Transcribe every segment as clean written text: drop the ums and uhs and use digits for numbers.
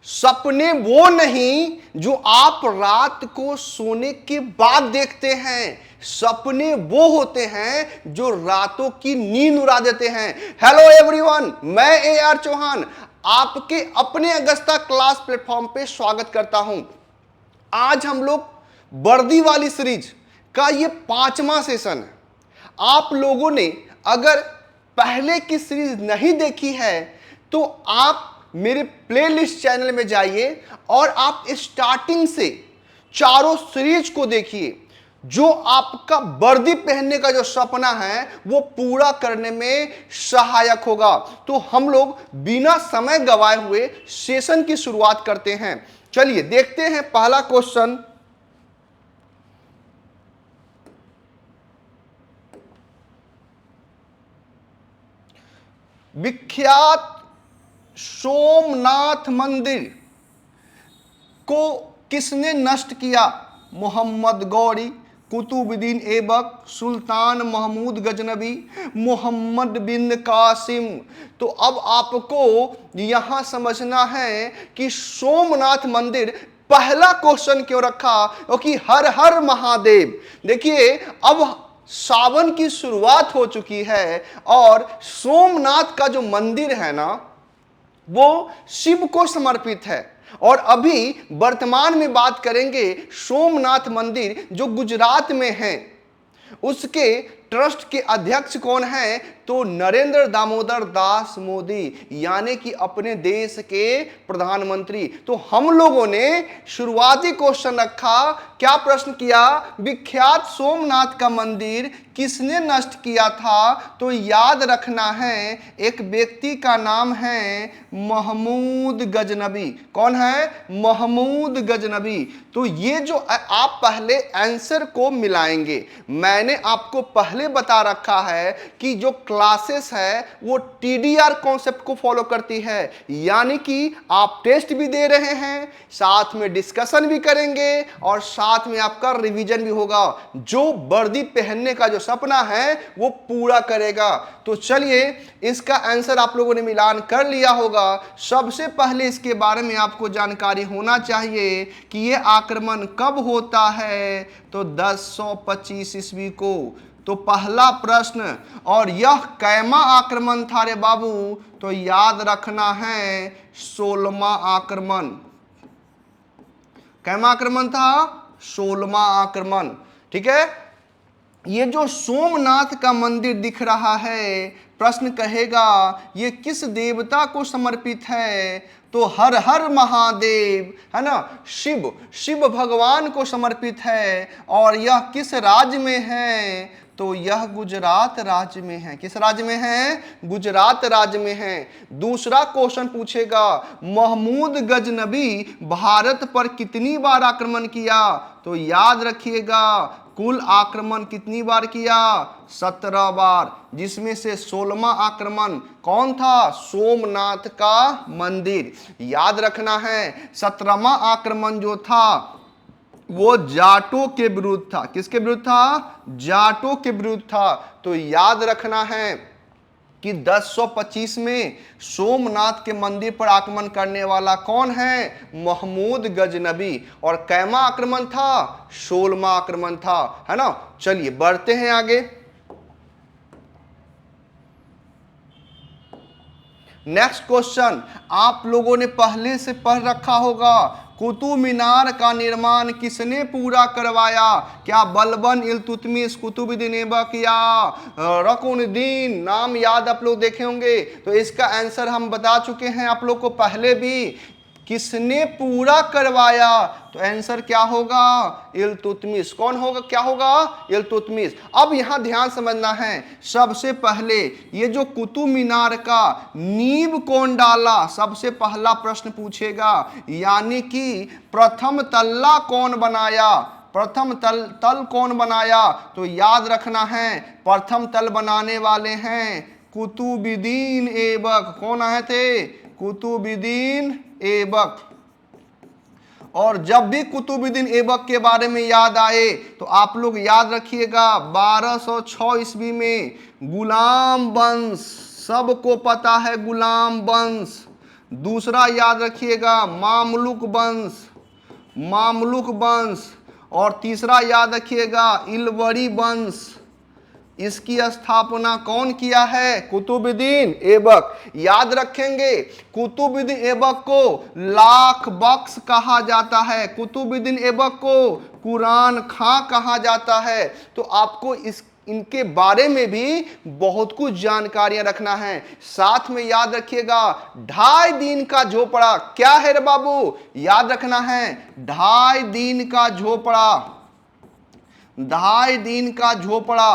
सपने वो नहीं जो आप रात को सोने के बाद देखते हैं, सपने वो होते हैं जो रातों की नींद उड़ा देते हैं। हेलो एवरीवन, मैं AR चौहान आपके अपने अगस्ता क्लास प्लेटफॉर्म पे स्वागत करता हूं। आज हम लोग वर्दी वाली सीरीज का ये 5वां सेशन है। आप लोगों ने अगर पहले की सीरीज नहीं देखी है तो आप मेरे प्लेलिस्ट चैनल में जाइए और आप स्टार्टिंग से चारों सीरीज को देखिए। जो आपका वर्दी पहनने का जो सपना है वो पूरा करने में सहायक होगा। तो हम लोग बिना समय गवाए हुए सेशन की शुरुआत करते हैं। चलिए देखते हैं पहला क्वेश्चन। विख्यात सोमनाथ मंदिर को किसने नष्ट किया? मोहम्मद गौरी, कुतुबुद्दीन ऐबक, सुल्तान महमूद गजनबी, मोहम्मद बिन कासिम। तो अब आपको यहां समझना है कि सोमनाथ मंदिर पहला क्वेश्चन क्यों रखा, क्योंकि हर हर महादेव। देखिए अब सावन की शुरुआत हो चुकी है और सोमनाथ का जो मंदिर है ना वो शिव को समर्पित है। और अभी वर्तमान में बात करेंगे सोमनाथ मंदिर जो गुजरात में है, उसके ट्रस्ट के अध्यक्ष कौन है? तो नरेंद्र दामोदर दास मोदी, यानी कि अपने देश के प्रधानमंत्री। तो हम लोगों ने शुरुआती क्वेश्चन रखा, क्या प्रश्न किया? विख्यात सोमनाथ का मंदिर किसने नष्ट किया था? तो याद रखना है एक व्यक्ति का नाम है महमूद गजनबी। कौन है? महमूद गजनबी। तो ये जो आप पहले आंसर को मिलाएंगे, मैंने आपको पहले बता रखा है कि जो क्लासेस है वो TDR कॉन्सेप्ट को फॉलो करती है, यानी कि आप टेस्ट भी दे रहे हैं, साथ में डिस्कशन भी करेंगे और साथ में आपका रिवीजन भी होगा। जो वर्दी पहनने का जो सपना है वो पूरा करेगा। तो चलिए इसका आंसर आप लोगों ने मिलान कर लिया होगा। सबसे पहले इसके बारे में आपको जानकारी होना चाहिए कि ये आक्रमण कब होता है? तो 1025 ईस्वी को। तो पहला प्रश्न, और यह कैमा आक्रमण था रे बाबू? तो याद रखना है 16वां आक्रमण। कैमा आक्रमण था? 16वां आक्रमण। ठीक है। ये जो सोमनाथ का मंदिर दिख रहा है, प्रश्न कहेगा ये किस देवता को समर्पित है? तो हर हर महादेव, है ना, शिव भगवान को समर्पित है। और यह किस राज्य में है? तो यह गुजरात राज्य में है। किस राज्य में है? गुजरात राज्य में है। दूसरा क्वेश्चन पूछेगा, महमूद गजनबी भारत पर कितनी बार आक्रमण किया? तो याद रखिएगा कुल आक्रमण कितनी बार किया? 17 बार, जिसमें से 16वां आक्रमण कौन था? सोमनाथ का मंदिर। याद रखना है 17वां आक्रमण जो था वो जाटों के विरुद्ध था। किसके विरुद्ध था? जाटों के विरुद्ध था। तो याद रखना है कि 1025 में सोमनाथ के मंदिर पर आक्रमण करने वाला कौन है? महमूद गजनबी। और कैमा आक्रमण था? 16वां आक्रमण था, है ना। चलिए बढ़ते हैं आगे। नेक्स्ट क्वेश्चन आप लोगों ने पहले से पढ़ रखा होगा, कुतुब मीनार का निर्माण किसने पूरा करवाया? क्या बलबन इल्तुतमिश, कुतुबुद्दीन ऐबक या रुकनुद्दीन? नाम याद आप लोग देखे होंगे। तो इसका आंसर हम बता चुके हैं आप लोग को पहले भी, किसने पूरा करवाया? तो आंसर क्या होगा? इल्तुतमिश। कौन होगा? क्या होगा? इल्तुतमिश। अब यहां ध्यान समझना है, सबसे पहले ये जो कुतुब मीनार का नींव कौन डाला? सबसे पहला प्रश्न पूछेगा, यानी कि प्रथम तल्ला कौन बनाया? प्रथम तल कौन बनाया? तो याद रखना है प्रथम तल बनाने वाले हैं कुतुबुद्दीन ऐबक। कौन आए थे? कुतुबुद्दीन ऐबक। और जब भी कुतुबुद्दीन ऐबक के बारे में याद आए तो आप लोग याद रखिएगा 1206 ईस्वी में गुलाम वंश, सबको पता है गुलाम वंश, दूसरा याद रखिएगा मामलुक वंश। और तीसरा याद रखिएगा इल्वरी वंश। इसकी स्थापना कौन किया है? कुतुबुद्दीन ऐबक। याद रखेंगे, कुतुबुद्दीन ऐबक को लाख बख्श कहा जाता है, कुतुबुद्दीन ऐबक को कुरान खां कहा जाता है। तो आपको इनके बारे में भी बहुत कुछ जानकारियां रखना है। साथ में याद रखिएगा 2.5 दिन का झोपड़ा क्या है रे बाबू? याद रखना है 2.5 दिन का झोपड़ा, 2.5 दिन का झोपड़ा,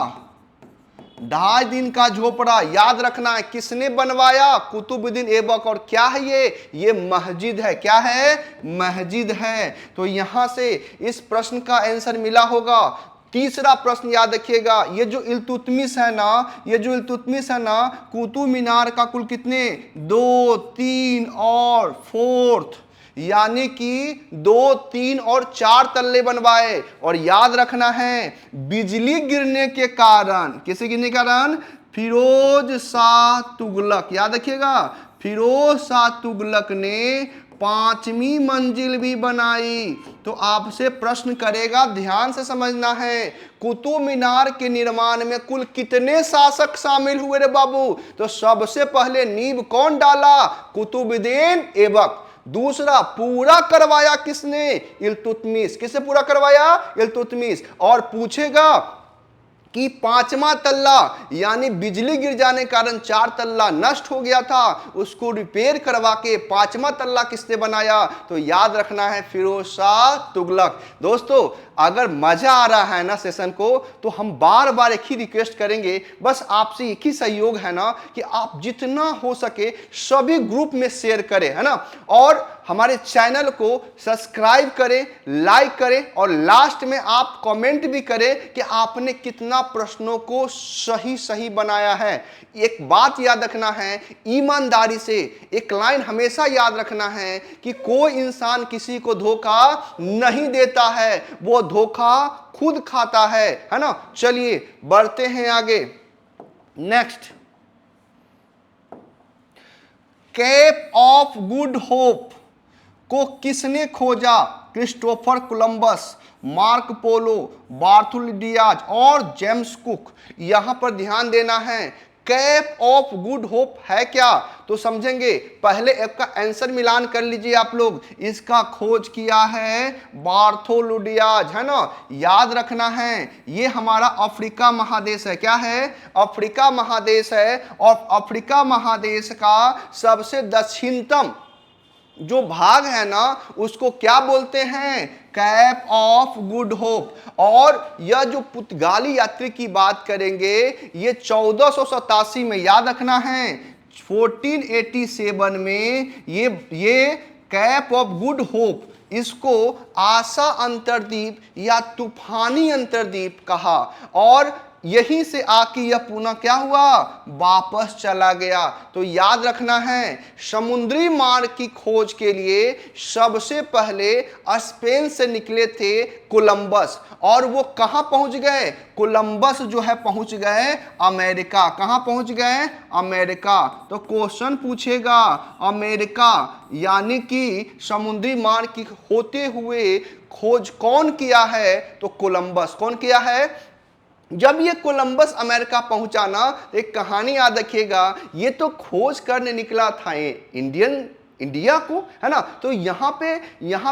2.5 दिन का झोपड़ा याद रखना है। किसने बनवाया? कुतुबुद्दीन ऐबक। और क्या है ये मस्जिद है। क्या है? मस्जिद है। तो यहां से इस प्रश्न का आंसर मिला होगा। तीसरा प्रश्न याद रखिएगा, ये जो इल्तुतमिश है ना, कुतुब मीनार का कुल कितने? 2, 3 और 4, यानी कि 2, 3 और 4 तल्ले बनवाए। और याद रखना है बिजली गिरने के कारण, किसे गिरने के कारण? फिरोज शाह तुगलक। याद रखिएगा, फिरोज शाह तुगलक ने 5वीं मंजिल भी बनाई। तो आपसे प्रश्न करेगा, ध्यान से समझना है, कुतुब मीनार के निर्माण में कुल कितने शासक शामिल हुए रे बाबू? तो सबसे पहले नींव कौन डाला? कुतुबुद्दीन ऐबक। दूसरा, पूरा करवाया किसने? इल्तुतमिश। किससे पूरा करवाया? इल्तुतमिश। और पूछेगा कि 5वां तल्ला, यानी बिजली गिर जाने के कारण 4 तल्ला नष्ट हो गया था, उसको रिपेयर करवा के 5वां तल्ला किसने बनाया? तो याद रखना है फिरोज शाह तुगलक। दोस्तों, अगर मजा आ रहा है ना सेशन को, तो हम बार बार एक ही रिक्वेस्ट करेंगे, बस आपसे एक ही सहयोग है ना, कि आप जितना हो सके सभी ग्रुप में शेयर करें, है ना, और हमारे चैनल को सब्सक्राइब करें, लाइक करें, और लास्ट में आप कमेंट भी करें कि आपने कितना प्रश्नों को सही बनाया है। एक बात याद रखना है, ईमानदारी से एक लाइन हमेशा याद रखना है कि कोई इंसान किसी को धोखा नहीं देता है, वो धोखा खुद खाता है ना। चलिए बढ़ते हैं आगे। Next, Cape of Good Hope को किसने खोजा? Christopher Columbus, Marco Polo, Bartholomew Dias और जेम्स कुक। यहां पर ध्यान देना है, केप ऑफ गुड होप है क्या? तो समझेंगे, पहले इसका आंसर मिलान कर लीजिए आप लोग। इसका खोज किया है बार्थोलोमेव डियाज, है ना। याद रखना है ये हमारा अफ्रीका महादेश है। क्या है? अफ्रीका महादेश है। और अफ्रीका महादेश का सबसे दक्षिणतम जो भाग है ना, उसको क्या बोलते हैं? Cap of Good hope. और यह जो पुर्तगाली यात्री की बात करेंगे, ये 1487 में, याद रखना है 1487 में ये कैप ऑफ गुड होप, इसको आशा अंतरद्वीप या तूफानी अंतरद्वीप कहा। और यहीं से आके यह पुनः क्या हुआ? वापस चला गया। तो याद रखना है, समुद्री मार्ग की खोज के लिए सबसे पहले स्पेन से निकले थे कोलंबस। और वो कहां पहुंच गए? कोलंबस जो है पहुंच गए अमेरिका। कहां पहुंच गए? अमेरिका। तो क्वेश्चन पूछेगा अमेरिका, यानी कि समुद्री मार्ग की होते हुए खोज कौन किया है? तो कोलंबस। कौन किया है? जब ये कोलंबस अमेरिका पहुंचा ना, एक कहानी याद रखिएगा, ये तो खोज करने निकला था ये इंडिया को, है ना। तो यहाँ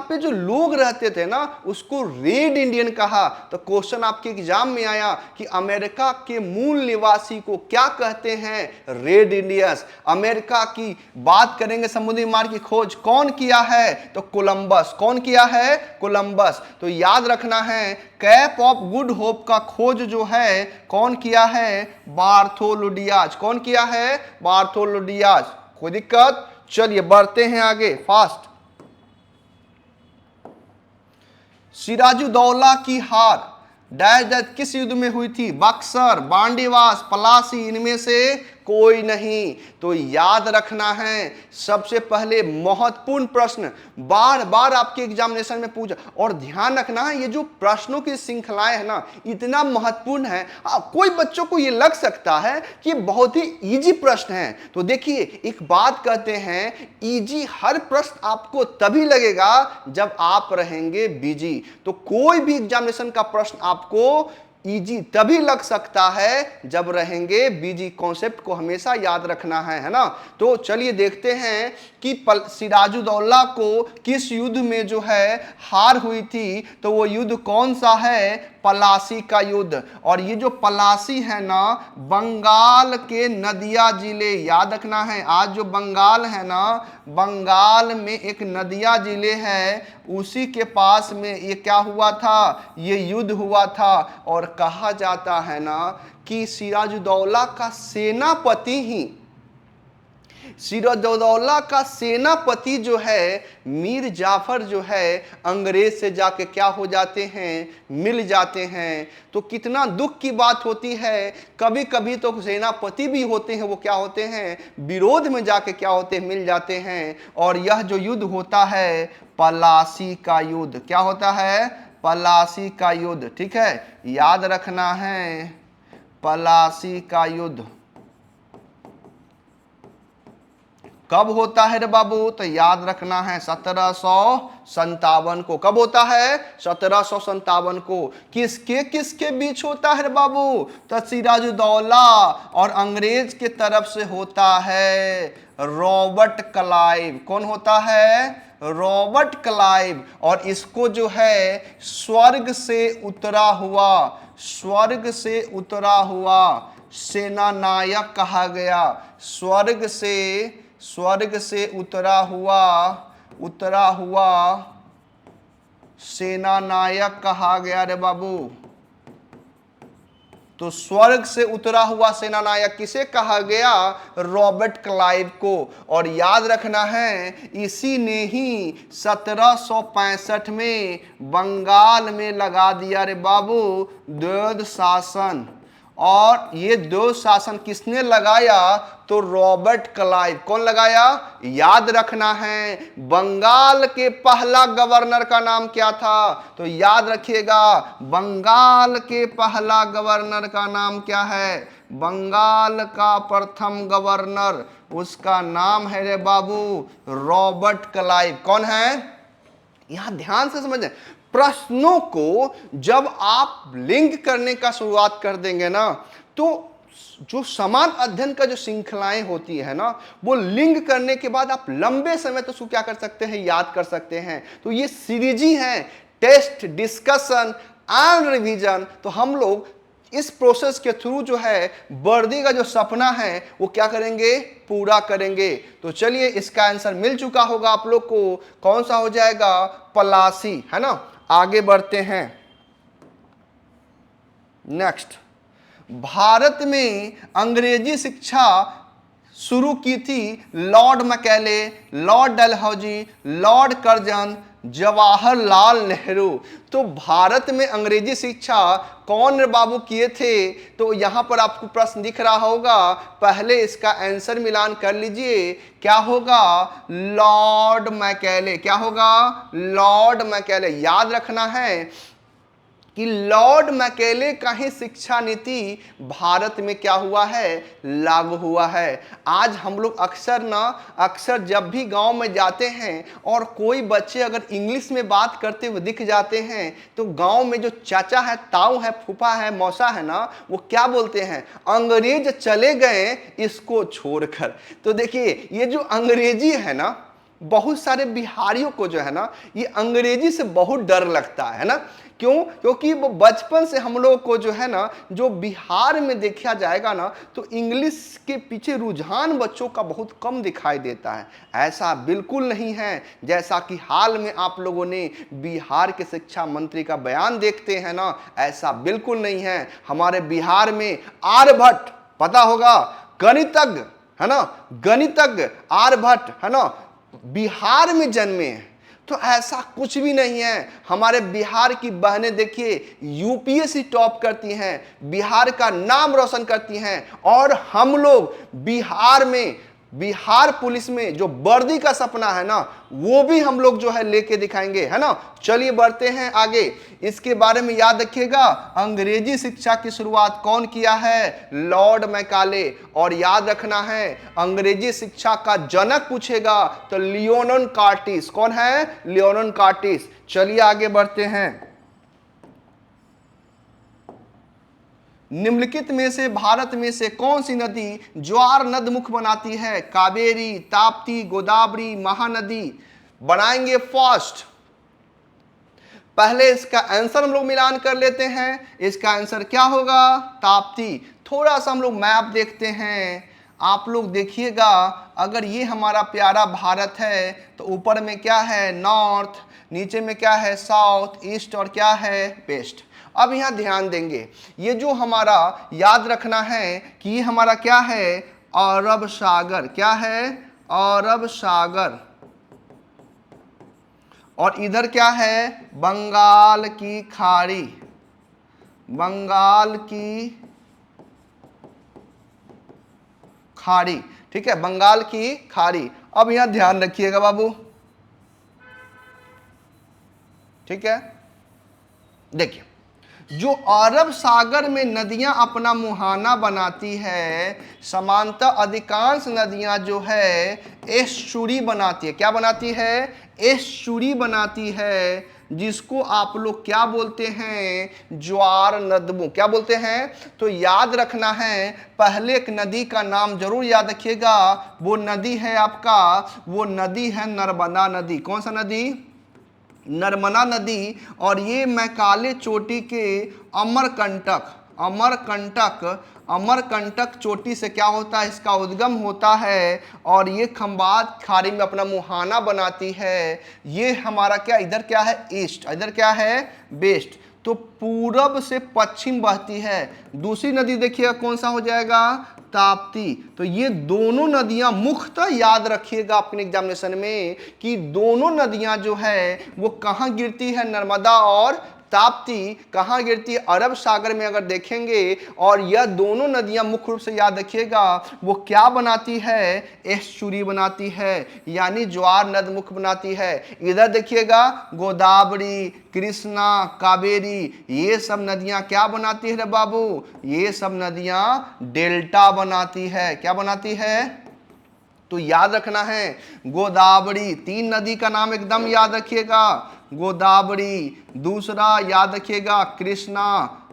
पे जो लोग रहते थे ना, उसको रेड इंडियन कहा। तो क्वेश्चन आपके एग्जाम में आया कि अमेरिका के मूल निवासी को क्या कहते हैं? Red Indians. अमेरिका की बात करेंगे, समुद्री मार्ग की खोज कौन किया है? तो कोलंबस। कौन किया है? कोलंबस। तो याद रखना है, कैप ऑफ गुड होप का खोज जो है कौन किया है? Bartholomew Diaz. कौन किया है? Bartholomew Diaz. कोई दिक्कत? चलिए बढ़ते हैं आगे फास्ट। सिराजुद्दौला की हार डैश किस युद्ध में हुई थी? बक्सर, बांडीवास, पलासी, इनमें से कोई नहीं। तो याद रखना है, सबसे पहले महत्वपूर्ण प्रश्न बार बार आपके एग्जामिनेशन में पूछा, और ध्यान रखना है ये जो प्रश्नों की श्रृंखलाएं है ना, इतना महत्वपूर्ण है। कोई बच्चों को ये लग सकता है कि बहुत ही इजी प्रश्न है। तो देखिए, एक बात कहते हैं, इजी हर प्रश्न आपको तभी लगेगा जब आप रहेंगे बिजी। तो कोई भी एग्जामिनेशन का प्रश्न आपको इजी तभी लग सकता है जब रहेंगे बिजी। कॉन्सेप्ट को हमेशा याद रखना है ना। तो चलिए देखते हैं कि सिराजुद्दौला को किस युद्ध में जो है हार हुई थी। तो वो युद्ध कौन सा है? पलासी का युद्ध। और ये जो पलासी है ना, बंगाल के नदिया जिले, याद रखना है। आज जो बंगाल है ना, बंगाल में एक नदिया जिले है, उसी के पास में ये क्या हुआ था? ये युद्ध हुआ था। और कहा जाता है ना कि सिराजुद्दौला का सेनापति ही, सिराजुद्दौला का सेनापति जो है मीर जाफर जो है, अंग्रेज से जाके क्या हो जाते हैं? मिल जाते हैं। तो कितना दुख की बात होती है, कभी कभी तो सेनापति भी होते हैं, वो क्या होते हैं? विरोध में जाके क्या होते हैं? मिल जाते हैं। और यह जो युद्ध होता है पलासी का युद्ध, क्या होता है? पलासी का युद्ध। ठीक है, याद रखना है, पलासी का युद्ध कब होता है रे बाबू? तो याद रखना है 1757 को। कब होता है? 1757 को। किसके किसके बीच होता है रे बाबू? तो सिराजुद्दौला और अंग्रेज के तरफ से होता है रॉबर्ट क्लाइव। कौन होता है? Robert Clive. और इसको जो है स्वर्ग से उतरा हुआ, स्वर्ग से उतरा हुआ सेनानायक कहा गया। स्वर्ग से उतरा हुआ सेनानायक कहा गया रे बाबू। तो स्वर्ग से उतरा हुआ सेनानायक किसे कहा गया? रॉबर्ट क्लाइव को। और याद रखना है, इसी ने ही 1765 में बंगाल में लगा दिया रे बाबू द्वैध शासन। और ये द्वैध शासन किसने लगाया? तो रॉबर्ट क्लाइव। कौन लगाया? याद रखना है, बंगाल के पहला गवर्नर का नाम क्या था? तो याद रखिएगा, बंगाल के पहला गवर्नर का नाम क्या है? बंगाल का प्रथम गवर्नर, उसका नाम है रे बाबू रॉबर्ट क्लाइव। कौन है? यहां ध्यान से समझें, प्रश्नों को जब आप लिंक करने का शुरुआत कर देंगे ना, तो जो समान अध्ययन का जो श्रृंखलाएं होती है ना, वो लिंक करने के बाद आप लंबे समय तक उसको क्या कर सकते हैं? याद कर सकते हैं। तो ये सीरीज ही है, टेस्ट, डिस्कशन एंड रिवीजन। तो हम लोग इस प्रोसेस के थ्रू जो है वर्दी का जो सपना है वो क्या करेंगे? पूरा करेंगे। तो चलिए, इसका आंसर मिल चुका होगा आप लोग को। कौन सा हो जाएगा? पलासी, है ना। आगे बढ़ते हैं। नेक्स्ट, भारत में अंग्रेजी शिक्षा शुरू की थी Lord Macaulay, Lord Dalhousie, Lord Curzon, Jawaharlal Nehru. तो भारत में अंग्रेजी शिक्षा कौन बाबू किए थे? तो यहां पर आपको प्रश्न दिख रहा होगा, पहले इसका आंसर मिलान कर लीजिए। क्या होगा? Lord Macaulay. क्या होगा? Lord Macaulay. याद रखना है कि लॉर्ड मैकेले का ही शिक्षा नीति भारत में क्या हुआ है? लागू हुआ है। आज हम लोग अक्सर जब भी गांव में जाते हैं और कोई बच्चे अगर इंग्लिश में बात करते हुए दिख जाते हैं, तो गांव में जो चाचा है, ताऊ है, फूफा है, मौसा है ना, वो क्या बोलते हैं? अंग्रेज चले गए इसको छोड़कर। तो देखिए, ये जो अंग्रेजी है ना, बहुत सारे बिहारियों को जो है ना, ये अंग्रेजी से बहुत डर लगता है ना। क्यों? क्योंकि वो बचपन से हम लोग को जो है ना, जो बिहार में देखा जाएगा ना, तो इंग्लिश के पीछे रुझान बच्चों का बहुत कम दिखाई देता है। ऐसा बिल्कुल नहीं है। जैसा कि हाल में आप लोगों ने बिहार के शिक्षा मंत्री का बयान देखते हैं ना, ऐसा बिल्कुल नहीं है। हमारे बिहार में आर्यभट्ट, पता होगा, गणितज्ञ है ना, गणितज्ञ आर्यभट्ट है ना, बिहार में जन्मे हैं। तो ऐसा कुछ भी नहीं है। हमारे बिहार की बहनें देखिए यूपीएससी टॉप करती हैं, बिहार का नाम रोशन करती हैं, और हम लोग बिहार में, बिहार पुलिस में जो वर्दी का सपना है ना, वो भी हम लोग जो है लेके दिखाएंगे, है ना। चलिए बढ़ते हैं आगे। इसके बारे में याद रखिएगा, अंग्रेजी शिक्षा की शुरुआत कौन किया है? Lord Macaulay. और याद रखना है, अंग्रेजी शिक्षा का जनक पूछेगा तो लियोनन कार्टिस। कौन है? लियोनन कार्टिस। चलिए आगे बढ़ते हैं। निम्नलिखित में से भारत में से कौन सी नदी ज्वार नदमुख बनाती है? कावेरी, ताप्ती, गोदावरी, महानदी। बनाएंगे फर्स्ट। पहले इसका आंसर हम लोग मिलान कर लेते हैं। इसका आंसर क्या होगा? ताप्ती। थोड़ा सा हम लोग मैप देखते हैं। आप लोग देखिएगा, अगर ये हमारा प्यारा भारत है तो ऊपर में क्या है? नॉर्थ, नीचे में क्या है? साउथ, ईस्ट, और क्या है? वेस्ट। अब यहां ध्यान देंगे, ये जो हमारा याद रखना है कि ये हमारा क्या है? अरब सागर। क्या है? अरब सागर। और इधर क्या है? बंगाल की खाड़ी। बंगाल की खाड़ी, ठीक है, बंगाल की खाड़ी। अब यहां ध्यान रखिएगा बाबू, ठीक है। देखिए, जो अरब सागर में नदियां अपना मुहाना बनाती है, समांतर अधिकांश नदियां जो है एस्चुरी बनाती है। क्या बनाती है? एस्चुरी बनाती है, जिसको आप लोग क्या बोलते हैं? ज्वार नदमुख। क्या बोलते हैं? तो याद रखना है, पहले एक नदी का नाम जरूर याद रखिएगा। वो नदी है आपका, वो नदी है नर्मदा नदी। कौन सा नदी? नर्मदा नदी। और ये मैकाले चोटी के अमरकंटक, अमरकंटक चोटी से क्या होता है? इसका उद्गम होता है, और ये खंबात खाड़ी में अपना मुहाना बनाती है। ये हमारा क्या, इधर क्या है? ईस्ट, इधर क्या है? वेस्ट। तो पूरब से पश्चिम बहती है। दूसरी नदी देखिएगा कौन सा हो जाएगा? ताप्ती। तो ये दोनों नदियां मुख्यतः याद रखिएगा अपने एग्जामिनेशन में कि दोनों नदियां जो है वो कहां गिरती है? नर्मदा और ताप्ती कहां गिरती है? अरब सागर में अगर देखेंगे। और यह दोनों नदियां मुख्य रूप से याद रखिएगा वो क्या बनाती है? एस्चुरी बनाती है, यानी ज्वार नदमुख बनाती है। इधर देखिएगा गोदावरी, कृष्णा, कावेरी, ये सब नदियां क्या बनाती है रे बाबू? ये सब नदियां डेल्टा बनाती है। क्या बनाती है? तो याद रखना है, गोदावरी, तीन नदी का नाम एकदम याद रखिएगा। गोदावरी, दूसरा याद रखिएगा कृष्णा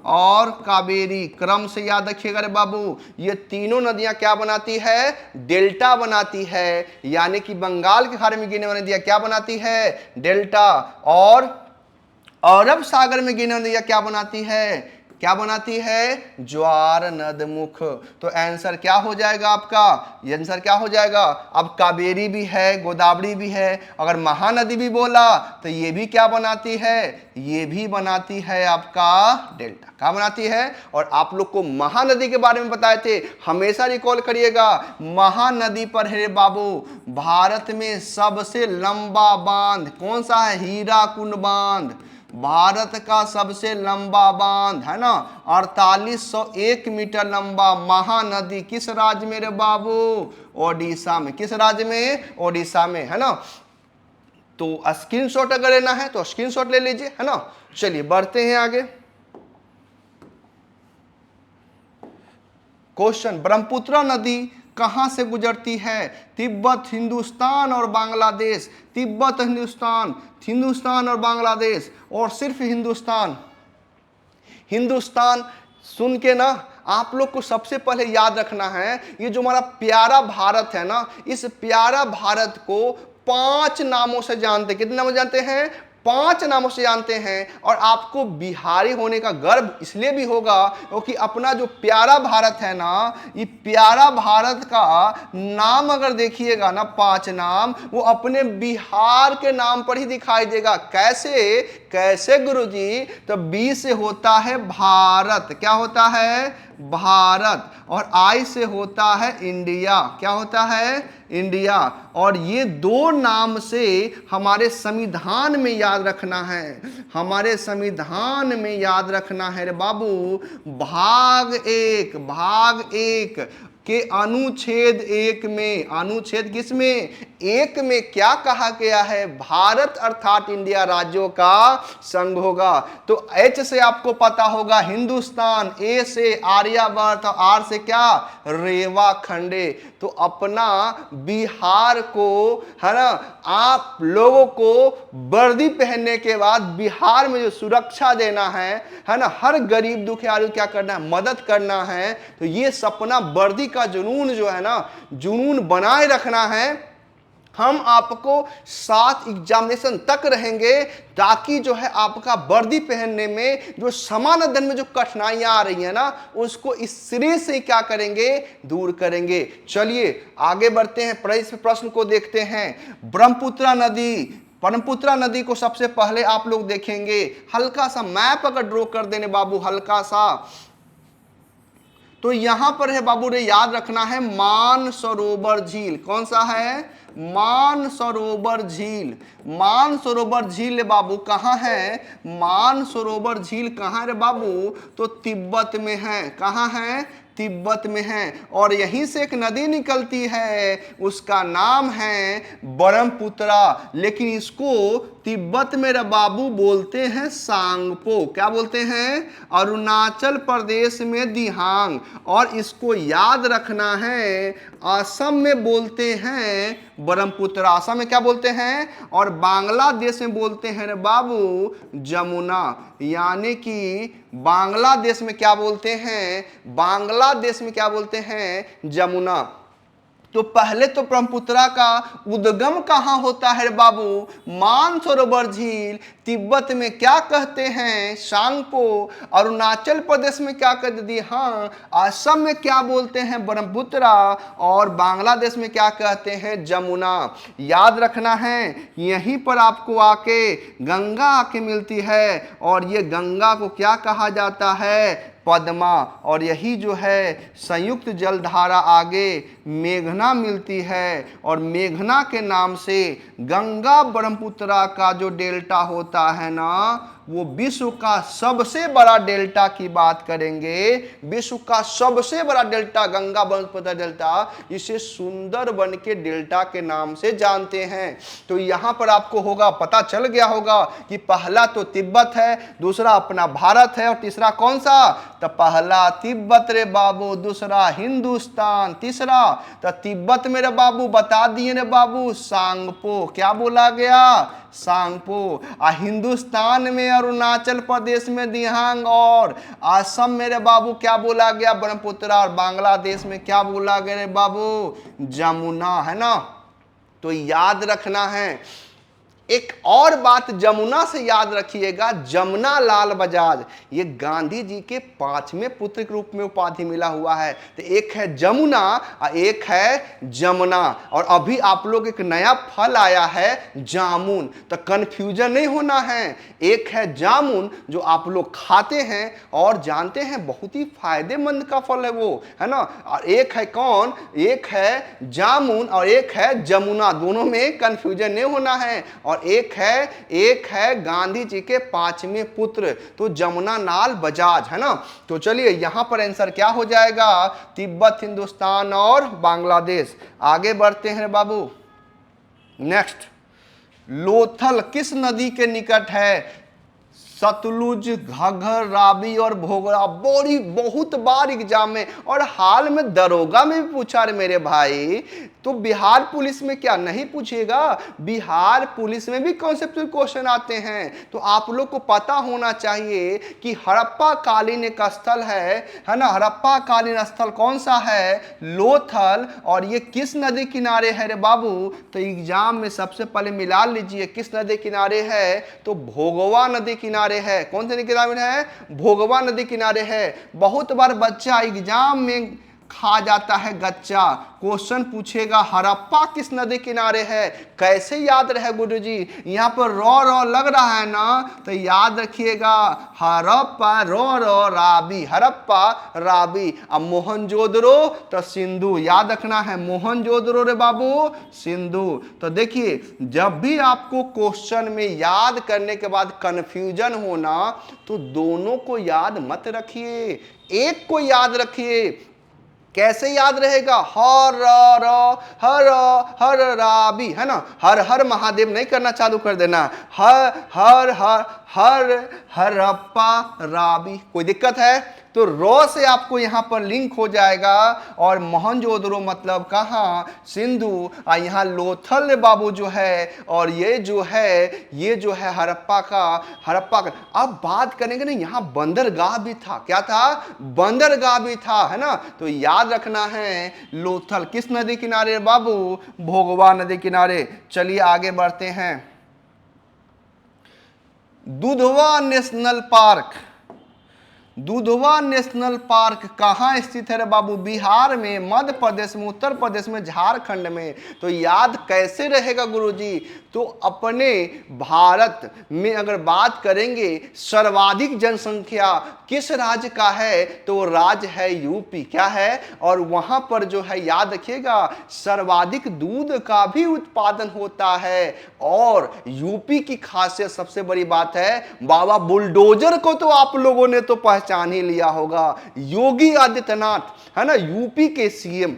और कावेरी। क्रम से याद रखिएगा रे बाबू। ये तीनों नदियां क्या बनाती है? डेल्टा बनाती है, यानी कि बंगाल की खाड़ी में गिरने वाली नदियां क्या बनाती है? डेल्टा। और अरब सागर में गिरने वाली नदियां क्या बनाती है? क्या बनाती है? ज्वार नदमुख। तो आंसर क्या हो जाएगा आपका? ये आंसर क्या हो जाएगा? अब कावेरी भी है, गोदावरी भी है, अगर महानदी भी बोला तो ये भी क्या बनाती है? ये भी बनाती है आपका डेल्टा। क्या बनाती है? और आप लोग को महानदी के बारे में बताए थे, हमेशा रिकॉल करिएगा। महानदी पर है बाबू भारत में सबसे लंबा बांध। कौन सा है? हीराकुंड बांध। भारत का सबसे लंबा बांध है ना, 4801 मीटर लंबा महानदी किस राज्य में रे बाबू? ओडिशा में। किस राज्य में? ओडिशा में, है ना। तो स्क्रीनशॉट अगर लेना है तो स्क्रीनशॉट ले लीजिए, है ना। चलिए बढ़ते हैं आगे। क्वेश्चन, ब्रह्मपुत्र नदी कहां से गुजरती है? तिब्बत, हिंदुस्तान और बांग्लादेश। तिब्बत, हिंदुस्तान, हिंदुस्तान और बांग्लादेश, और सिर्फ हिंदुस्तान। हिंदुस्तान सुन के ना आप लोग को सबसे पहले याद रखना है, ये जो हमारा प्यारा भारत है ना, इस प्यारा भारत को 5 नामों से जानते। कितने नामों जानते हैं? 5 नामों से जानते हैं। और आपको बिहारी होने का गर्व इसलिए भी होगा क्योंकि अपना जो प्यारा भारत है ना, ये प्यारा भारत का नाम अगर देखिएगा ना, 5 नाम, वो अपने बिहार के नाम पर ही दिखाई देगा। कैसे? कैसे गुरुजी? तो बी से होता है भारत। क्या होता है? भारत। और आई से होता है इंडिया। क्या होता है? इंडिया। और ये दो नाम से हमारे संविधान में याद रखना है, हमारे संविधान में याद रखना है रे बाबू। भाग एक के अनुच्छेद 1 में, अनुच्छेद किसमें? 1 में क्या कहा गया है? भारत अर्थात इंडिया राज्यों का संघ होगा। तो H से आपको पता होगा हिंदुस्तान, A से आर्यावर्त, और R से क्या? रेवा खंडे। तो अपना बिहार को, है ना, आप लोगों को वर्दी पहनने के बाद बिहार में जो सुरक्षा देना है ना, हर गरीब दुखियारी क्या करना है? मदद करना है। तो ये सपना वर्दी का जुनून जो है ना, जुनून बनाए रखना है। हम आपको 7 एग्जामिनेशन तक रहेंगे, ताकि जो है आपका वर्दी पहनने में जो समान अध्ययन में जो कठिनाइयां आ रही है ना, उसको इस सिरे से क्या करेंगे? दूर करेंगे। चलिए आगे बढ़ते हैं, प्रश्न को देखते हैं। ब्रह्मपुत्रा नदी को सबसे पहले आप लोग देखेंगे, हल्का सा मैप अगर ड्रॉ कर देने बाबू, हल्का सा, तो यहां पर है बाबू रे, याद रखना है मानसरोवर झील। कौन सा है? मानसरोवर झील। मानसरोवर झील रे बाबू कहाँ है? मानसरोवर झील कहाँ है रे बाबू? तो तिब्बत में है। कहाँ है? तिब्बत में है। और यहीं से एक नदी निकलती है, उसका नाम है ब्रह्मपुत्रा, लेकिन इसको तिब्बत में रे बाबू बोलते हैं सांगपो। क्या बोलते हैं? अरुणाचल प्रदेश में दिहांग। और इसको याद रखना है, असम में बोलते हैं ब्रह्मपुत्र। असम में क्या बोलते हैं? और बांग्लादेश में बोलते हैं रे बाबू जमुना। यानी कि बांग्लादेश में क्या बोलते हैं? बांग्लादेश में क्या बोलते हैं? जमुना। तो पहले तो ब्रह्मपुत्रा का उद्गम कहाँ होता है बाबू? मानसरोवर झील। तिब्बत में क्या कहते हैं? सांगपो। अरुणाचल प्रदेश में क्या कहते दी? हाँ। असम में क्या बोलते हैं? ब्रह्मपुत्रा। और बांग्लादेश में क्या कहते हैं? जमुना। याद रखना है, यहीं पर आपको आके गंगा आके मिलती है, और ये गंगा को क्या कहा जाता है? पद्मा। और यही जो है संयुक्त जलधारा आगे मेघना मिलती है, और मेघना के नाम से गंगा ब्रह्मपुत्रा का जो डेल्टा होता है ना, वो विश्व का सबसे बड़ा डेल्टा की बात करेंगे। विश्व का सबसे बड़ा डेल्टा गंगा ब्रह्मपुत्र डेल्टा, इसे सुंदरबन के डेल्टा के नाम से जानते हैं। तो यहां पर आपको होगा, पता चल गया होगा कि पहला तो तिब्बत है, दूसरा अपना भारत है, और तीसरा कौन सा? तो पहला तिब्बत रे बाबू, दूसरा हिंदुस्तान, तीसरा तो तिब्बत में रे बाबू बता दिए रे बाबू सांगपो। क्या बोला गया? सांगपो। हिंदुस्तान में अरुणाचल प्रदेश में दिहांग, और असम में रे बाबू क्या बोला गया? ब्रह्मपुत्रा। और बांग्लादेश में क्या बोला गया रे बाबू? जमुना, है ना। तो याद रखना है। एक और बात जमुना से याद रखिएगा, जमुना लाल बजाज, ये गांधी जी के 5वें पुत्र के रूप में उपाधि मिला हुआ है। तो एक है जमुना और एक है जमुना। और अभी आप लोग एक नया फल आया है जामुन, तो कंफ्यूजन नहीं होना है। एक है जामुन जो आप लोग खाते हैं और जानते हैं बहुत ही फायदेमंद का फल है वो, है ना। और एक है कौन? एक है जामुन और एक है जमुना, दोनों में कंफ्यूजन नहीं होना है। और एक है गांधी जी के 5वें पुत्र, तो जमुना लाल बजाज, है ना। तो चलिए यहां पर आंसर क्या हो जाएगा? तिब्बत, हिंदुस्तान और बांग्लादेश। आगे बढ़ते हैं बाबू। नेक्स्ट, लोथल किस नदी के निकट है? सतलुज, घग्गर, रावी और भोगरा। बहुत बार एग्जाम में और हाल में दरोगा में भी पूछा रे मेरे भाई। तो बिहार पुलिस में क्या नहीं पूछेगा? बिहार पुलिस में भी कॉन्सेप्चुअल क्वेश्चन आते हैं। तो आप लोग को पता होना चाहिए कि हड़प्पा कालीन एक स्थल है ना। हड़प्पा कालीन स्थल कौन सा है? लोथल। और ये किस नदी किनारे है रे बाबू? तो एग्जाम में सबसे पहले मिला लीजिए, किस नदी किनारे है? तो भोगवा नदी किनारे है। कौन सी नदी किनारे है? भोगवा नदी किनारे है। बहुत बार बच्चा एग्जाम में खा जाता है गच्चा। क्वेश्चन पूछेगा हड़प्पा किस नदी किनारे है, कैसे याद रहे गुरुजी? यहाँ पर रॉ लग रहा है ना, तो याद रखिएगा हड़प्पा रॉ राबी, हड़प्पा राबी। अब मोहनजोदड़ो तो सिंधु, याद रखना है मोहनजोदड़ो रे बाबू सिंधु। तो देखिए जब भी आपको क्वेश्चन में याद करने के बाद कंफ्यूजन होना तो दोनों को याद मत रखिए, एक को याद रखिए। कैसे याद रहेगा? हर राबी, है ना, हर हर महादेव नहीं करना चालू कर देना, हर हरप्पा राबी। कोई दिक्कत है? तो रॉ से आपको यहां पर लिंक हो जाएगा। और मोहनजोदड़ो मतलब कहाँ? सिंधु। और यहाँ लोथल बाबू जो है, और ये जो है हड़प्पा का। अब बात करेंगे ना, यहाँ बंदरगाह भी था। क्या था? बंदरगाह भी था, है ना। तो याद रखना है लोथल किस नदी किनारे बाबू? भोगवा नदी किनारे। चलिए आगे बढ़ते हैं। Dudhwa national park, Dudhwa national park कहाँ स्थित है रे बाबू? बिहार में, मध्य प्रदेश में, उत्तर प्रदेश में, झारखंड में। तो याद कैसे रहेगा गुरुजी? तो अपने भारत में अगर बात करेंगे सर्वाधिक जनसंख्या किस राज्य का है, तो राज्य है यूपी। क्या है? और वहां पर जो है याद रखिएगा सर्वाधिक दूध का भी उत्पादन होता है। और यूपी की खासियत सबसे बड़ी बात है, बाबा बुलडोजर को तो आप लोगों ने तो पहचान ही लिया होगा, योगी आदित्यनाथ, है ना, यूपी के सीएम।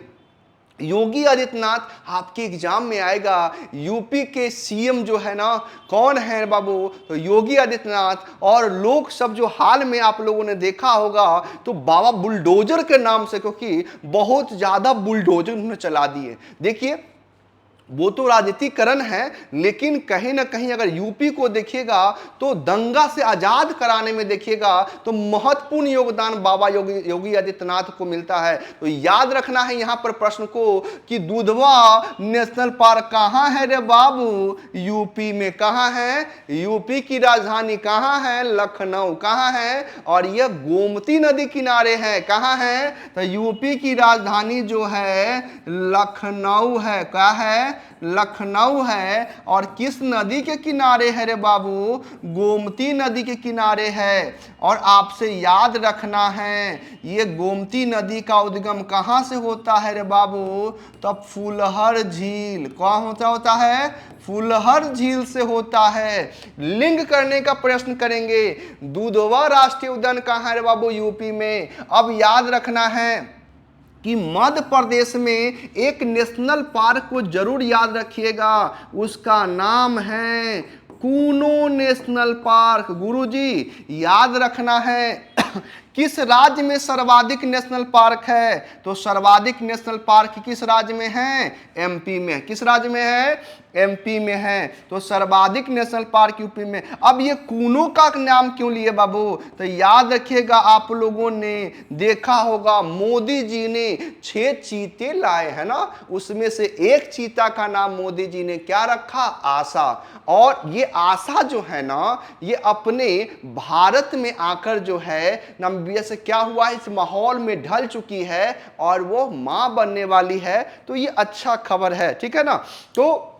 योगी आदित्यनाथ आपके एग्जाम में आएगा। यूपी के सीएम जो है ना कौन है बाबू? तो योगी आदित्यनाथ। और लोग सब जो हाल में आप लोगों ने देखा होगा तो बाबा बुलडोजर के नाम से, क्योंकि बहुत ज्यादा बुलडोजर उन्होंने चला दिए। देखिए वो तो राजनीतिकरण है, लेकिन कहीं ना कहीं अगर यूपी को देखिएगा तो दंगा से आजाद कराने में देखिएगा तो महत्वपूर्ण योगदान बाबा योगी आदित्यनाथ को मिलता है। तो याद रखना है यहां पर प्रश्न को कि दुधवा नेशनल पार्क कहां है रे बाबू? यूपी में। कहां है? यूपी की राजधानी कहां है? लखनऊ। कहां है? और यह गोमती नदी किनारे है। कहां है? तो यूपी की राजधानी जो है लखनऊ है। क्या है? लखनऊ है। और किस नदी के किनारे है रे बाबू? गोमती नदी के किनारे है। और आपसे याद रखना है ये गोमती नदी का उद्गम कहां से होता है रे बाबू? तो फुलहर झील। कहां होता है? फुलहर झील से होता है। लिंक करने का प्रश्न करेंगे। दुधवा राष्ट्रीय उद्यान कहां है रे बाबू? यूपी में। अब याद रखना है कि मध्य प्रदेश में एक नेशनल पार्क को जरूर याद रखिएगा, उसका नाम है कूनो नेशनल पार्क। गुरुजी याद रखना है किस राज्य में सर्वाधिक नेशनल पार्क है? तो सर्वाधिक नेशनल पार्क किस राज्य में है? एमपी में। किस राज्य में है? एमपी में है। तो सर्वाधिक नेशनल पार्क यूपी में। अब ये कूनो का नाम क्यों लिए बाबू? तो याद रखिएगा आप लोगों ने देखा होगा मोदी जी ने 6 चीते लाए, है ना, उसमें से एक चीता का नाम मोदी जी ने क्या रखा? आशा। और ये आशा जो है ना ये अपने भारत में आकर जो है नामीबिया से क्या हुआ, इस माहौल में ढल चुकी है और वो मां बनने वाली है। तो ये अच्छा खबर है, ठीक है ना। तो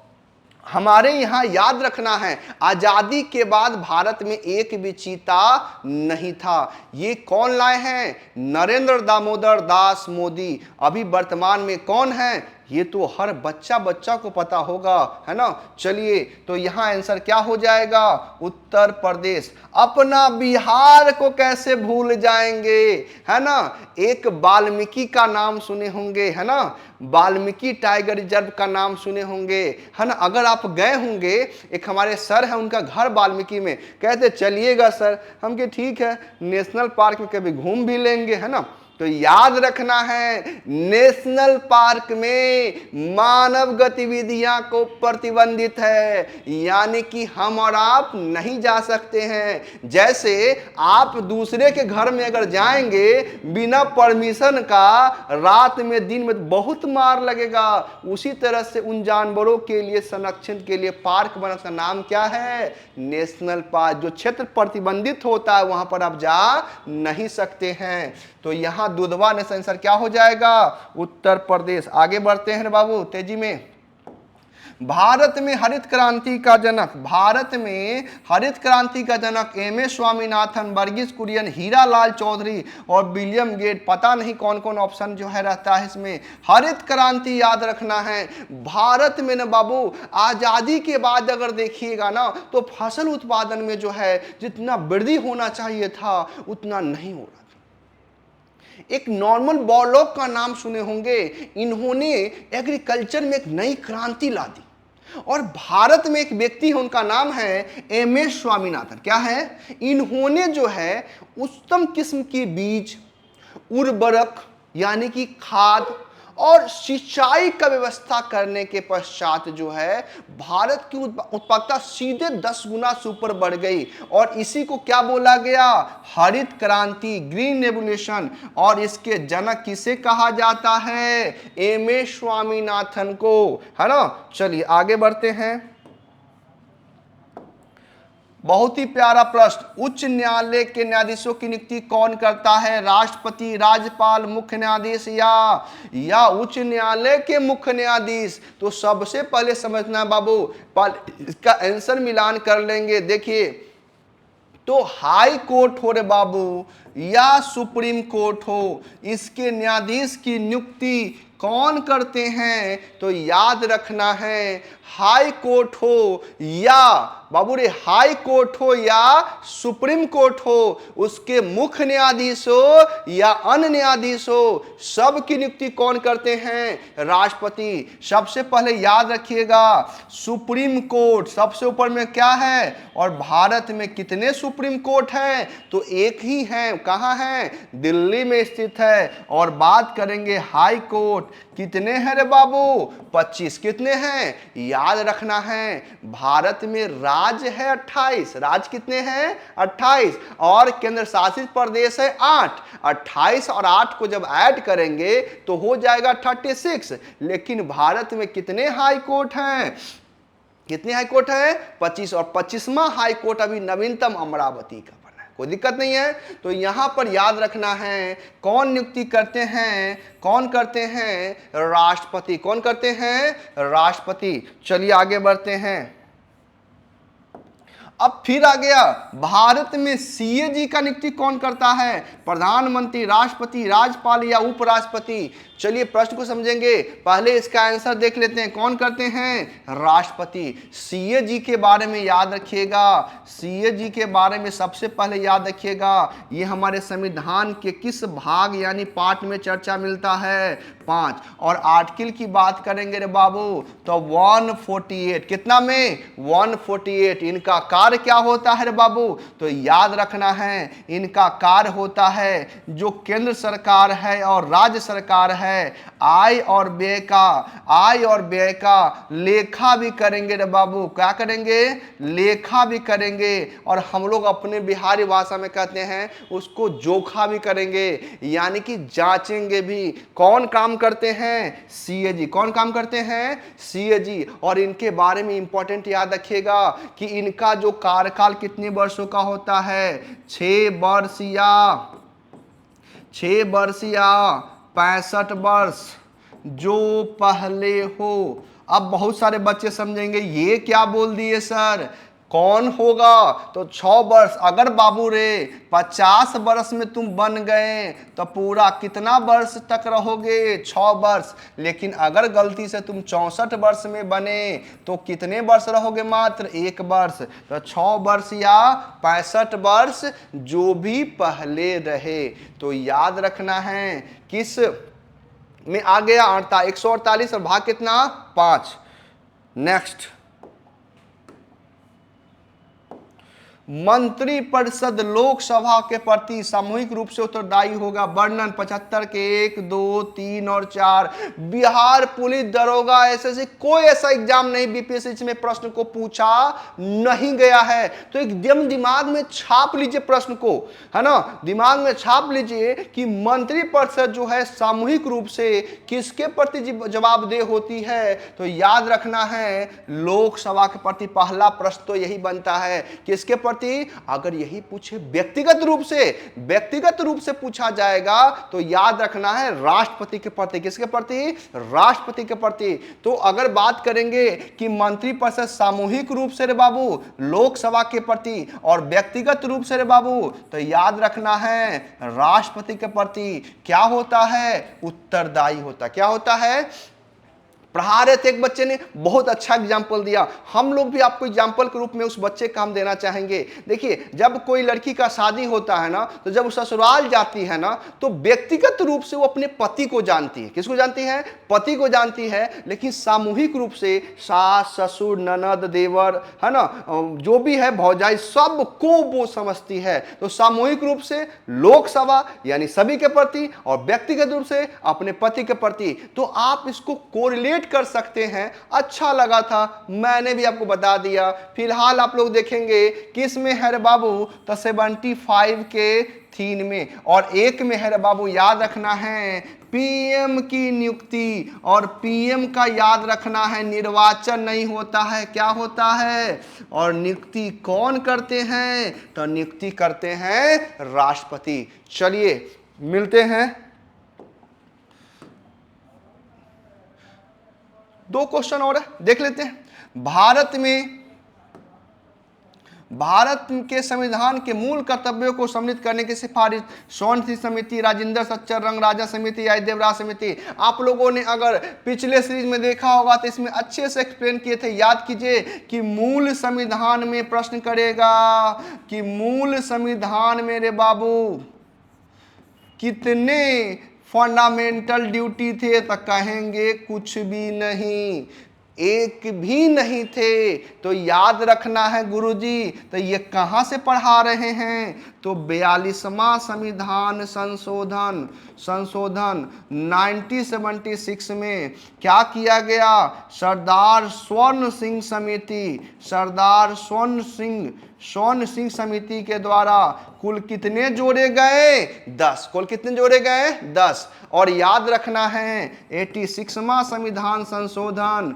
हमारे यहां याद रखना है आजादी के बाद भारत में एक भी चीता नहीं था। ये कौन लाए हैं? नरेंद्र दामोदर दास मोदी। अभी वर्तमान में कौन है? ये तो हर बच्चा को पता होगा, है ना। चलिए तो यहां आंसर क्या हो जाएगा? उत्तर प्रदेश। अपना बिहार को कैसे भूल जाएंगे, है ना। एक वाल्मीकि का नाम सुने होंगे, है ना, वाल्मीकि टाइगर रिजर्व का नाम सुने होंगे, है ना। अगर आप गए होंगे, एक हमारे सर है उनका घर वाल्मीकि में, कहते चलिएगा सर, हम के ठीक है नेशनल पार्क में कभी घूम भी लेंगे, है ना। तो याद रखना है नेशनल पार्क में मानव गतिविधियां को प्रतिबंधित है, यानी कि हम और आप नहीं जा सकते हैं। जैसे आप दूसरे के घर में अगर जाएंगे बिना परमिशन का, रात में दिन में बहुत मार लगेगा। उसी तरह से उन जानवरों के लिए संरक्षण के लिए पार्क बना, उसका नाम क्या है? National park. जो क्षेत्र प्रतिबंधित होता है वहां पर आप जा नहीं सकते हैं। तो यहां कितना दुधवा नेशन, आंसर क्या हो जाएगा? उत्तर प्रदेश। आगे बढ़ते हैं बाबू तेजी में। भारत में हरित क्रांति का जनक, भारत में हरित क्रांति का जनक एम.ए. स्वामीनाथन, वर्गीज कुरियन, हीरालाल चौधरी और विलियम गेट। पता नहीं कौन कौन ऑप्शन जो है रहता है इसमें। हरित क्रांति याद रखना है। भारत में ना बाबू आजादी के बाद अगर देखिएगा ना तो फसल उत्पादन में जो है जितना वृद्धि होना चाहिए था उतना नहीं हो रहा। एक नॉर्मल बॉलोग का नाम सुने होंगे, इन्होंने एग्रीकल्चर में एक नई क्रांति ला दी। और भारत में एक व्यक्ति है, उनका नाम है एम.ए. स्वामीनाथन। क्या है? इन्होंने जो है उत्तम किस्म के बीज, उर्वरक यानी कि खाद और सिंचाई का व्यवस्था करने के पश्चात जो है भारत की उत्पादकता सीधे 10 गुना से ऊपर बढ़ गई। और इसी को क्या बोला गया? हरित क्रांति, ग्रीन रेवोल्यूशन। और इसके जनक किसे कहा जाता है? एम.ए. स्वामीनाथन को, है ना। चलिए आगे बढ़ते हैं। बहुत ही प्यारा प्रश्न। उच्च न्यायालय के न्यायाधीशों की नियुक्ति कौन करता है? राष्ट्रपति, राज्यपाल, मुख्य न्यायाधीश या उच्च न्यायालय के मुख्य न्यायाधीश? तो सबसे पहले समझना बाबू, इसका आंसर मिलान कर लेंगे। देखिए तो हाई कोर्ट हो रे बाबू या सुप्रीम कोर्ट हो, इसके न्यायाधीश की नियुक्ति कौन करते हैं? तो याद रखना है हाई कोर्ट हो या बाबू रे हाई कोर्ट हो या सुप्रीम कोर्ट हो, उसके मुख्य न्यायाधीश हो या अन्य न्यायाधीश हो, सबकी नियुक्ति कौन करते हैं? राष्ट्रपति। सबसे पहले याद रखिएगा सुप्रीम कोर्ट सबसे ऊपर में क्या है? और भारत में कितने सुप्रीम कोर्ट हैं? तो एक ही है। कहाँ है? दिल्ली में स्थित है। और बात करेंगे हाई कोर्ट, कितने हैं रे बाबू? 25। कितने हैं? याद रखना है भारत में राज्य है 28। राज्य कितने हैं? 28। और केंद्र शासित प्रदेश है 8। 28 और 8 को जब ऐड करेंगे तो हो जाएगा 36। लेकिन भारत में कितने हाई कोर्ट हैं? कितने हाई कोर्ट है? 25। और 25वां हाई कोर्ट अभी नवीनतम अमरावती का बना है। कोई दिक्कत नहीं है। तो यहां पर याद रखना है कौन नियुक्ति करते हैं? कौन करते हैं? राष्ट्रपति। कौन करते हैं? राष्ट्रपति। चलिए आगे बढ़ते हैं। अब फिर आ गया भारत में सीएजी का नियुक्ति कौन करता है? प्रधानमंत्री, राष्ट्रपति, राज्यपाल या उपराष्ट्रपति? चलिए प्रश्न को समझेंगे। पहले इसका आंसर देख लेते हैं। कौन करते हैं? राष्ट्रपति। सीएजी के बारे में याद रखिएगा। सीएजी के बारे में सबसे पहले याद रखिएगा ये हमारे संविधान के किस भाग यानी पार्ट में चर्चा मिलता है? 5। और आर्टिकल की बात करेंगे रे बाबू तो 148। कितना में? 148। इनका कार्य क्या होता है रे बाबू? तो याद रखना है इनका कार्य होता है जो केंद्र सरकार है और राज्य सरकार है, आय और व्यय का लेखा भी करेंगे रे बाबू। क्या करेंगे? लेखा भी करेंगे। और हम लोग अपने बिहारी भाषा में कहते हैं उसको जोखा भी करेंगे, यानी कि जांचेंगे भी। कौन काम करते हैं? सीएजी। कौन काम करते हैं? सीएजी। और इनके बारे में इंपॉर्टेंट याद रखिएगा कि इनका जो कार्यकाल कितने वर्षों का होता है? 6 वर्ष या 65 वर्ष जो पहले हो। अब बहुत सारे बच्चे समझेंगे ये क्या बोल दिए सर, कौन होगा? तो 6 वर्ष। अगर बाबू रे 50 वर्ष में तुम बन गए तो पूरा कितना वर्ष तक रहोगे? 6 वर्ष। लेकिन अगर गलती से तुम 64 वर्ष में बने तो कितने वर्ष रहोगे? मात्र 1 वर्ष। तो 6 वर्ष या 65 वर्ष जो भी पहले रहे। तो याद रखना है किस में आ गया? 148 और भाग कितना? 5। नेक्स्ट, मंत्रिपरिषद लोकसभा के प्रति सामूहिक रूप से उत्तरदायी होगा। वर्णन 75 के 1, 2, 3 और 4। बिहार पुलिस दरोगा एसएससी कोई ऐसा एग्जाम नहीं बीपीएससी में प्रश्न को पूछा नहीं गया है। तो एकदम दिमाग में छाप लीजिए प्रश्न को, है ना। दिमाग में छाप लीजिए कि मंत्रिपरिषद जो है सामूहिक रूप से किसके प्रति जवाबदेह होती है? तो याद रखना है लोकसभा के प्रति। पहला प्रश्न तो यही बनता है किसके प्रति प्रति? अगर यही पूछे व्यक्तिगत रूप से पूछा जाएगा तो याद रखना है राष्ट्रपति के प्रति। किसके प्रति? राष्ट्रपति के प्रति। तो अगर बात करेंगे कि मंत्रिपरिषद सामूहिक रूप से रे बाबू लोकसभा के प्रति और व्यक्तिगत रूप से रे बाबू तो याद रखना है राष्ट्रपति के प्रति क्या होता है? उत्तरदायी होता। क्या होता है? पढ़ा रहे थे एक बच्चे ने, बहुत अच्छा एग्जाम्पल दिया, हम लोग भी आपको एग्जाम्पल के रूप में उस बच्चे का हम देना चाहेंगे। देखिए, जब कोई लड़की का शादी होता है ना, तो जब वो ससुराल जाती है ना, तो व्यक्तिगत रूप से वो अपने पति को जानती है। किसको जानती है? पति को जानती है। लेकिन सामूहिक रूप से सास, ससुर, ननद, देवर, है ना, जो भी है, भौजाई, सबको वो समझती है। तो सामूहिक रूप से लोकसभा यानी सभी के प्रति और व्यक्तिगत रूप से अपने पति के प्रति। तो आप इसको कोरिलेट कर सकते हैं। अच्छा लगा था, मैंने भी आपको बता दिया। फिलहाल आप लोग देखेंगे किस में है रे बाबू? तो 75 के 3 में, और एक में है रे बाबू, याद रखना है पीएम की नियुक्ति। और पीएम का याद रखना है निर्वाचन नहीं होता है, क्या होता है? और नियुक्ति कौन करते हैं? तो नियुक्ति करते हैं राष्ट्रपति। चलिए मिलते हैं। 2 क्वेश्चन और है, देख लेते हैं। भारत के संविधान के मूल कर्तव्यों को सम्मिलित करने की सिफारिश सोन समिति, राजेंद्र सच्चर रंगराजा समिति या देवराज समिति। आप लोगों ने अगर पिछले सीरीज में देखा होगा तो इसमें अच्छे से एक्सप्लेन किए थे। याद कीजिए कि मूल संविधान में प्रश्न करेगा कि मूल संविधान में रे बाबू कितने फंडामेंटल ड्यूटी थे? तो कहेंगे कुछ भी नहीं, एक भी नहीं थे। तो याद रखना है गुरुजी, तो ये कहाँ से पढ़ा रहे हैं? तो 42वां संविधान संशोधन 1976 में क्या किया गया? सरदार स्वर्ण सिंह समिति के द्वारा कुल कितने जोड़े गए? 10। कुल कितने जोड़े गए? 10। और याद रखना है 86वां संविधान संशोधन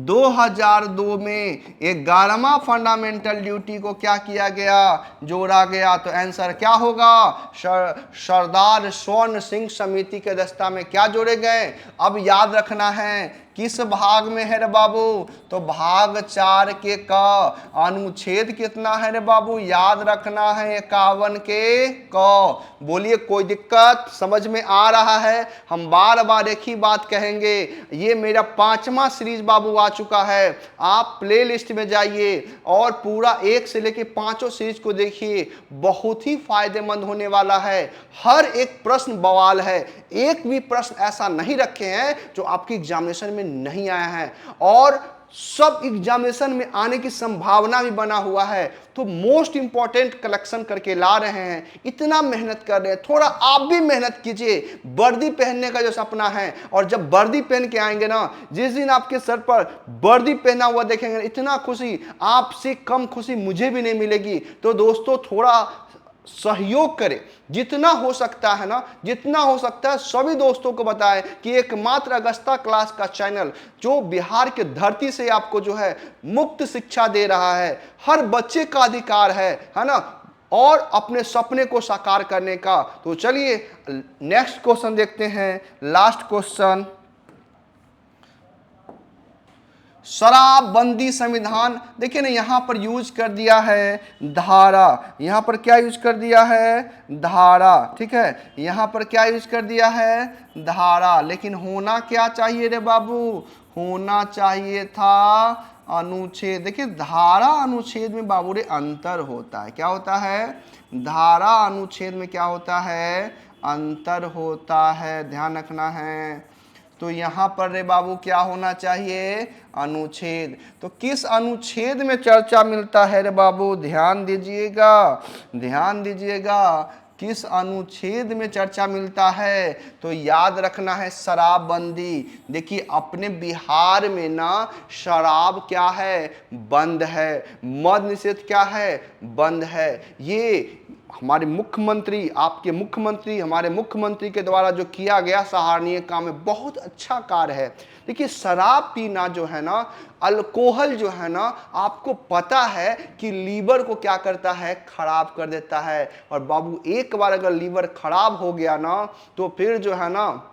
2002 में 11वां फंडामेंटल ड्यूटी को क्या किया गया? जोड़ा गया। तो आंसर क्या होगा? सरदार स्वर्ण सिंह समिति के दस्ता में क्या जोड़े गए? अब याद रखना है किस भाग में है रे बाबू? तो भाग 4 के का अनुच्छेद कितना है रे बाबू? याद रखना है 51 के क। बोलिए कोई दिक्कत समझ में आ रहा है? हम बार बार एक ही बात कहेंगे, ये मेरा 5वां सीरीज बाबू आ चुका है। आप प्ले लिस्ट में जाइए और पूरा 1 से लेके 5 सीरीज को देखिए, बहुत ही फायदेमंद होने वाला है। हर एक प्रश्न बवाल है, एक भी प्रश्न ऐसा नहीं रखे हैं जो आपकी एग्जामिनेशन में नहीं आया है, और सब एग्जामिनेशन में आने की संभावना भी बना हुआ है। तो मोस्ट इंपॉर्टेंट कलेक्शन करके ला रहे हैं, इतना मेहनत कर रहे हैं, थोड़ा आप भी मेहनत कीजिए। वर्दी पहनने का जो सपना है, और जब वर्दी पहन के आएंगे ना, जिस दिन आपके सर पर वर्दी पहना हुआ देखेंगे, इतना खुशी, आपसे कम खुशी मुझे भी नहीं मिलेगी। तो दोस्तों थोड़ा सहयोग करें, जितना हो सकता है ना, जितना हो सकता है सभी दोस्तों को बताएं कि एकमात्र अगस्ता क्लास का चैनल जो बिहार के धरती से आपको जो है मुफ्त शिक्षा दे रहा है। हर बच्चे का अधिकार है ना, और अपने सपने को साकार करने का। तो चलिए नेक्स्ट क्वेश्चन देखते हैं, लास्ट क्वेश्चन। शराबबंदी संविधान, देखिए ना, यहां पर यूज कर दिया है धारा। यहां पर क्या यूज कर दिया है? धारा। ठीक है, यहां पर क्या यूज कर दिया है? धारा। लेकिन होना क्या चाहिए रे बाबू? होना चाहिए था अनुच्छेद। देखिए धारा अनुच्छेद में बाबू रे अंतर होता है। क्या होता है? धारा अनुच्छेद में क्या होता है? अंतर होता है, ध्यान रखना है। तो यहाँ पर रे बाबू क्या होना चाहिए? अनुच्छेद। तो किस अनुच्छेद में चर्चा मिलता है रे बाबू? ध्यान दीजिएगा, ध्यान दीजिएगा, किस अनुच्छेद में चर्चा मिलता है? तो याद रखना है शराबबंदी। देखिए अपने बिहार में ना शराब क्या है? बंद है। मद निषेध क्या है? बंद है। ये हमारे मुख्यमंत्री, आपके मुख्यमंत्री, हमारे मुख्यमंत्री के द्वारा जो किया गया सराहनीय काम है, बहुत अच्छा कार्य है। देखिए शराब पीना जो है ना, अल्कोहल जो है ना, आपको पता है कि लीवर को क्या करता है, खराब कर देता है। और बाबू एक बार अगर लीवर खराब हो गया ना, तो फिर जो है ना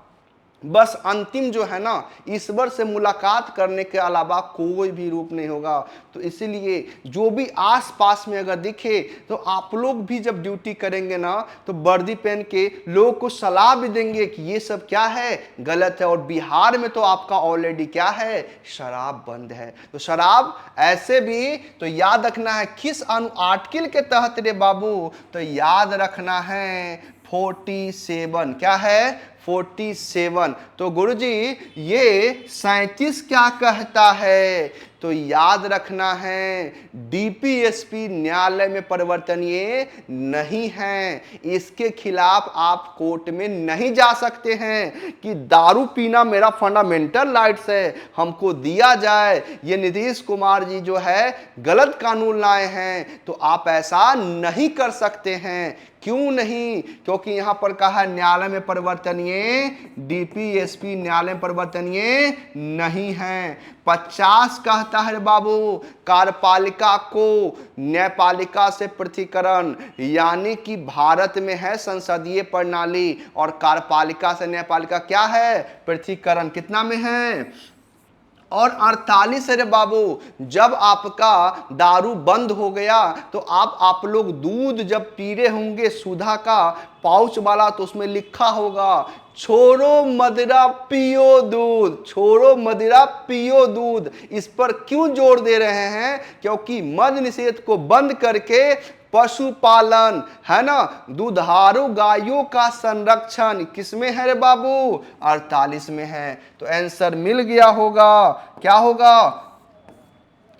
बस अंतिम जो है ना, ईश्वर से मुलाकात करने के अलावा कोई भी रूप नहीं होगा। तो इसीलिए जो भी आस पास में अगर दिखे तो आप लोग भी जब ड्यूटी करेंगे ना, तो वर्दी पहन के लोगों को सलाह भी देंगे कि ये सब क्या है, गलत है। और बिहार में तो आपका ऑलरेडी क्या है, शराब बंद है। तो शराब ऐसे भी तो याद रखना है किस आर्टिकल के तहत रे बाबू, तो याद रखना है 47। क्या है, 47। तो गुरुजी ये 37 क्या कहता है, तो याद रखना है डीपीएसपी न्यायालय में परिवर्तनीय नहीं है। इसके खिलाफ आप कोर्ट में नहीं जा सकते हैं कि दारू पीना मेरा फंडामेंटल राइट्स है, हमको दिया जाए। ये नीतीश कुमार जी जो है गलत कानून लाए हैं, तो आप ऐसा नहीं कर सकते हैं। क्यों नहीं, क्योंकि यहां पर कहा न्यायालय में परिवर्तनीय, डीपीएसपी न्यायालय में परिवर्तनीय नहीं है। 50 कहता है बाबू कार्यपालिका को न्यायपालिका से पृथकीकरण, यानी कि भारत में है संसदीय प्रणाली और कार्यपालिका से न्यायपालिका क्या है, पृथकीकरण। कितना में है, और 48 है रे बाबू, जब आपका दारू बंद हो गया तो आप लोग दूध जब पी रहे होंगे सुधा का पाउच वाला, तो उसमें लिखा होगा छोड़ो मदिरा पियो दूध, छोड़ो मदिरा पियो दूध। इस पर क्यों जोर दे रहे हैं, क्योंकि मद निषेध को बंद करके पशुपालन है ना, दुधारू गायों का संरक्षण किसमें है रे बाबू, 48 में है। तो आंसर मिल गया होगा, क्या होगा,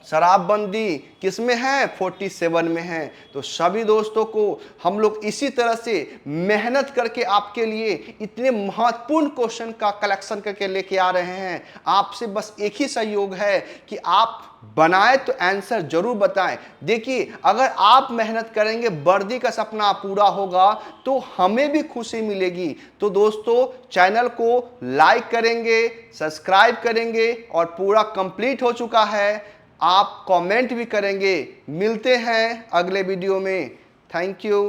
शराबबंदी किसमें है, 47 में है। तो सभी दोस्तों को हम लोग इसी तरह से मेहनत करके आपके लिए इतने महत्वपूर्ण क्वेश्चन का कलेक्शन करके लेके आ रहे हैं। आपसे बस एक ही सहयोग है कि आप बनाए तो आंसर जरूर बताएं। देखिए अगर आप मेहनत करेंगे, वर्दी का सपना पूरा होगा, तो हमें भी खुशी मिलेगी। तो दोस्तों चैनल को लाइक करेंगे, सब्सक्राइब करेंगे, और पूरा कंप्लीट हो चुका है, आप कमेंट भी करेंगे। मिलते हैं अगले वीडियो में। Thank you.